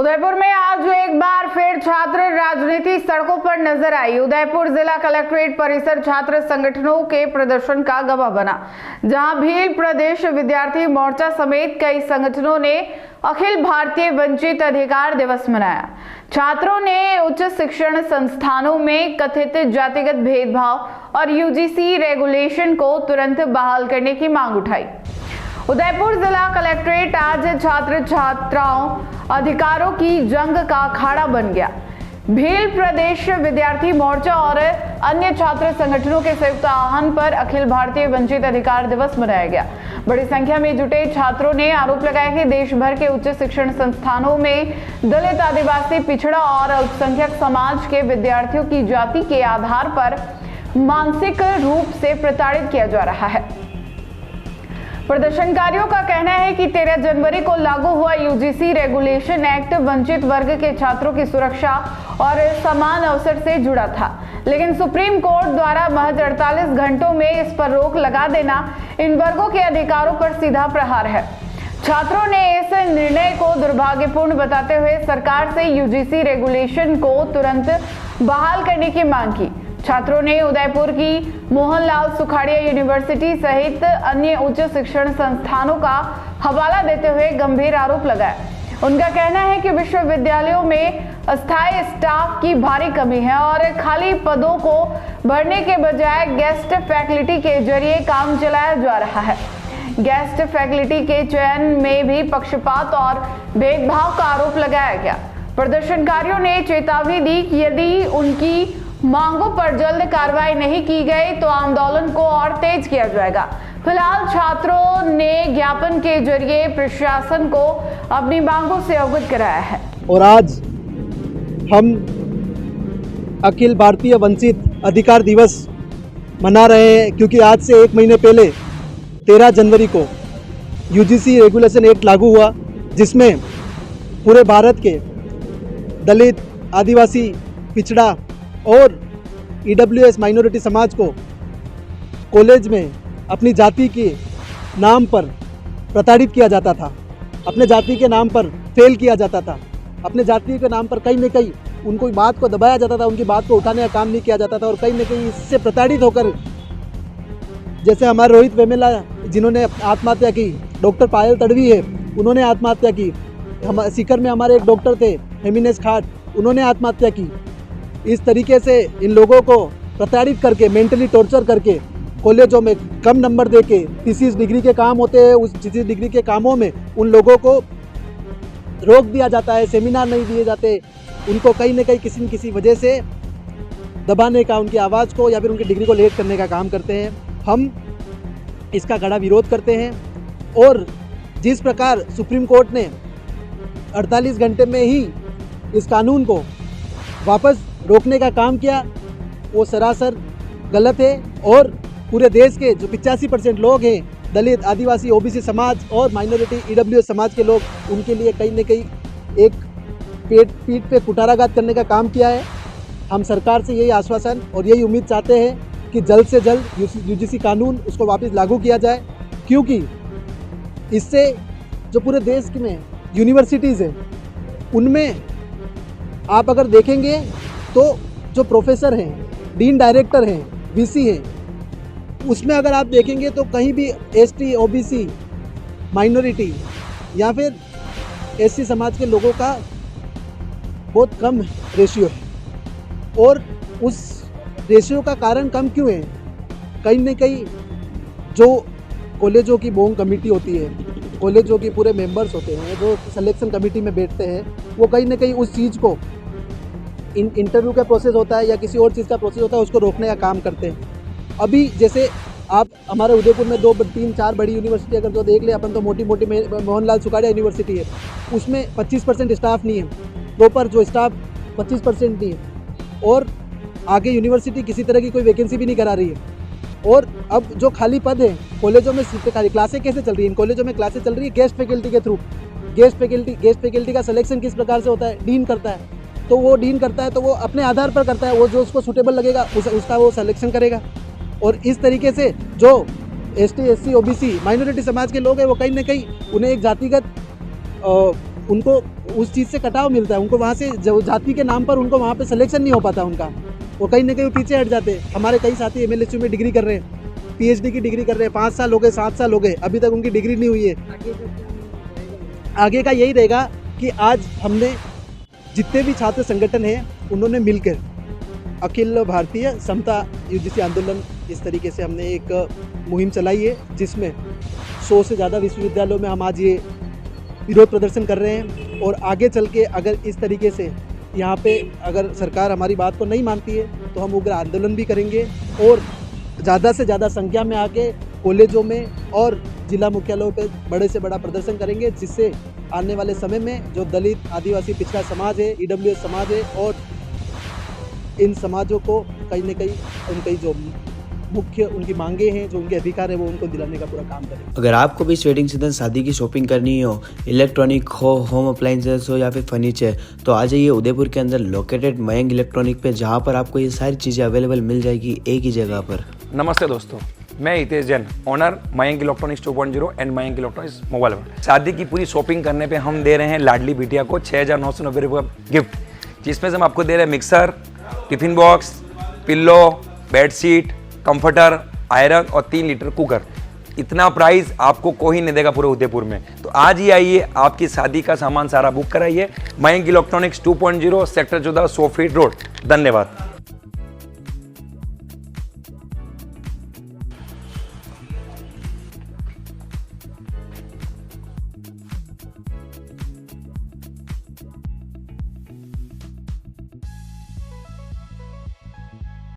उदयपुर में आज एक बार फिर छात्र राजनीति सड़कों पर नजर आई। उदयपुर जिला कलेक्ट्रेट परिसर छात्र संगठनों के प्रदर्शन का गवाह बना, जहां भील प्रदेश विद्यार्थी मोर्चा समेत कई संगठनों ने अखिल भारतीय वंचित अधिकार दिवस मनाया। छात्रों ने उच्च शिक्षण संस्थानों में कथित जातिगत भेदभाव और यूजीसी रेगुलेशन को तुरंत बहाल करने की मांग उठाई। उदयपुर जिला कलेक्ट्रेट आज छात्र छात्राओं अधिकारों की जंग का अखाड़ा बन गया। भील प्रदेश विद्यार्थी मोर्चा और अन्य छात्र संगठनों के संयुक्त आह्वान पर अखिल भारतीय वंचित अधिकार दिवस मनाया गया। बड़ी संख्या में जुटे छात्रों ने आरोप लगाया कि देश भर के उच्च शिक्षण संस्थानों में दलित, आदिवासी, पिछड़ा और अल्पसंख्यक समाज के विद्यार्थियों की जाति के आधार पर मानसिक रूप से प्रताड़ित किया जा रहा है। प्रदर्शनकारियों का कहना है कि 13 जनवरी को लागू हुआ यूजीसी रेगुलेशन एक्ट वंचित वर्ग के छात्रों की सुरक्षा और समान अवसर से जुड़ा था, लेकिन सुप्रीम कोर्ट द्वारा महज 48 घंटों में इस पर रोक लगा देना इन वर्गों के अधिकारों पर सीधा प्रहार है। छात्रों ने इस निर्णय को दुर्भाग्यपूर्ण बताते हुए सरकार से यूजीसी रेगुलेशन को तुरंत बहाल करने की मांग की। छात्रों ने उदयपुर की मोहनलाल सुखाड़िया यूनिवर्सिटी सहित अन्य उच्च शिक्षण संस्थानों का हवाला देते हुए गंभीर आरोप लगाया। उनका कहना है कि विश्वविद्यालयों में अस्थायी स्टाफ की भारी कमी है और खाली पदों को भरने के बजाय गेस्ट फैकल्टी के जरिए काम चलाया जा रहा है। गेस्ट फैकल्टी के चयन में भी पक्षपात और भेदभाव का आरोप लगाया गया। प्रदर्शनकारियों ने चेतावनी दी कि यदि उनकी मांगों पर जल्द कार्रवाई नहीं की गई तो आंदोलन को और तेज किया जाएगा। फिलहाल छात्रों ने ज्ञापन के जरिए प्रशासन को अपनी मांगों से अवगत कराया है। और आज हम अखिल भारतीय वंचित अधिकार दिवस मना रहे हैं, क्योंकि आज से 1 महीने पहले 13 जनवरी को यूजीसी रेगुलेशन एक्ट लागू हुआ, जिसमें पूरे भारत के दलित, आदिवासी, पिछड़ा और ईडब्ल्यूएस माइनॉरिटी समाज को कॉलेज में अपनी जाति के नाम पर प्रताड़ित किया जाता था, अपने जाति के नाम पर फेल किया जाता था, अपने जाति के नाम पर कहीं न कहीं उनको बात को दबाया जाता था, उनकी बात को उठाने का काम नहीं किया जाता था। और कहीं न कहीं इससे प्रताड़ित होकर, जैसे हमारे रोहित वेमुला जिन्होंने आत्महत्या की, डॉक्टर पायल तड़वी है उन्होंने आत्महत्या की, हम सीकर में हमारे एक डॉक्टर थे हेमिनेश खाट, उन्होंने आत्महत्या की। इस तरीके से इन लोगों को प्रताड़ित करके, मेंटली टॉर्चर करके, कॉलेजों में कम नंबर देके, थीसिस डिग्री के काम होते हैं, उस थीसिस डिग्री के कामों में उन लोगों को रोक दिया जाता है, सेमिनार नहीं दिए जाते, उनको कहीं न कहीं किसी न किसी वजह से दबाने का, उनकी आवाज़ को या फिर उनकी डिग्री को लेट करने का काम करते हैं। हम इसका कड़ा विरोध करते हैं और जिस प्रकार सुप्रीम कोर्ट ने 48 घंटे में ही इस कानून को वापस रोकने का काम किया, वो सरासर गलत है। और पूरे देश के जो 85% लोग हैं, दलित, आदिवासी, ओबीसी समाज और माइनॉरिटी ईडब्ल्यूएस समाज के लोग, उनके लिए कहीं न कहीं एक पीठ पे कुठाराघात करने का काम किया है। हम सरकार से यही आश्वासन और यही उम्मीद चाहते हैं कि जल्द से जल्द यूजीसी कानून उसको वापस लागू किया जाए, क्योंकि इससे जो पूरे देश में यूनिवर्सिटीज़ हैं उनमें आप अगर देखेंगे तो जो प्रोफेसर हैं, डीन डायरेक्टर हैं, वीसी हैं, उसमें अगर आप देखेंगे तो कहीं भी एसटी, ओबीसी, माइनॉरिटी या फिर एससी समाज के लोगों का बहुत कम रेशियो है। और उस रेशियो का कारण कम क्यों है? कहीं न कहीं जो कॉलेजों की बोंग कमेटी होती है, कॉलेजों के पूरे मेंबर्स होते हैं, जो सिलेक्शन कमेटी में बैठते हैं, वो कहीं न कहीं उस चीज़ को, इंटरव्यू का प्रोसेस होता है या किसी और चीज़ का प्रोसेस होता है, उसको रोकने का काम करते हैं। अभी जैसे आप हमारे उदयपुर में 2, 3, 4 बड़ी यूनिवर्सिटी अगर जो देख ले अपन, तो मोटी मोटी मोहनलाल सुखाड़िया यूनिवर्सिटी है, उसमें 25% स्टाफ नहीं है, प्रॉपर जो स्टाफ 25% नहीं है। और आगे यूनिवर्सिटी किसी तरह की कोई वैकेंसी भी नहीं करा रही है। और अब जो खाली पद है कॉलेजों में, क्लासें कैसे चल रही है? इन कॉलेजों में क्लासें चल रही है गेस्ट फैकल्टी के थ्रू। गेस्ट फैकल्टी का सिलेक्शन किस प्रकार से होता है? डीन करता है। तो वो डीन करता है तो वो अपने आधार पर करता है, वो जो उसको सूटेबल लगेगा उसका वो सिलेक्शन करेगा। और इस तरीके से जो एसटी, एससी, ओबीसी, माइनॉरिटी समाज के लोग हैं, वो कहीं ना कहीं उन्हें एक जातिगत उनको उस चीज़ से कटाव मिलता है, उनको वहाँ से जो जाति के नाम पर उनको वहाँ पे सिलेक्शन नहीं हो पाता उनका, वो कहीं ना कहीं पीछे हट जाते हैं। हमारे कई साथी MLSU में डिग्री कर रहे हैं, PhD की डिग्री कर रहे हैं, 5 साल हो गए, 7 साल हो गए, अभी तक उनकी डिग्री नहीं हुई है। आगे का यही रहेगा कि आज हमने जितने भी छात्र संगठन हैं उन्होंने मिलकर अखिल भारतीय समता UGC आंदोलन इस तरीके से हमने एक मुहिम चलाई है, जिसमें 100 से ज़्यादा विश्वविद्यालयों में हम आज ये विरोध प्रदर्शन कर रहे हैं। और आगे चल के अगर इस तरीके से यहाँ पे अगर सरकार हमारी बात को नहीं मानती है तो हम उग्र आंदोलन भी करेंगे और ज़्यादा से ज़्यादा संख्या में आके कॉलेजों में और जिला मुख्यालयों पे बड़े से बड़ा प्रदर्शन करेंगे, जिससे आने वाले समय में जो दलित, आदिवासी, पिछड़ा समाज है, EWS समाज है और इन समाजों को कहीं ना कहीं उनकी जो मुख्य उनकी मांगे हैं, जो उनके अधिकार है, वो उनको दिलाने का पूरा काम करें। अगर आपको भी वेडिंग सीजन शादी की शॉपिंग करनी हो, इलेक्ट्रॉनिक हो, होम अप्लाइंसेस हो या फिर फर्नीचर, तो आ जाइए उदयपुर के अंदर लोकेटेड मयंक इलेक्ट्रॉनिक पे, जहाँ पर आपको ये सारी चीज़ें अवेलेबल मिल जाएगी एक ही जगह पर। नमस्ते दोस्तों, मैं Hitesh Jain, owner Mayank electronics 2.0 and Mayank electronics mobile world. शादी की पूरी शॉपिंग करने पे हम दे रहे हैं लाडली बिटिया को 6,990 रुपये का गिफ्ट, जिसमें से हम आपको दे रहे हैं mixer, tiffin box, pillow, bedsheet, comforter, iron और 3 लीटर कुकर। इतना प्राइस आपको कोई नहीं देगा पूरे उदयपुर में। तो आज ही आइए, आपकी शादी का सामान सारा बुक कराइए। Mayank electronics 2.0 sector 14 100 feet road. धन्यवाद।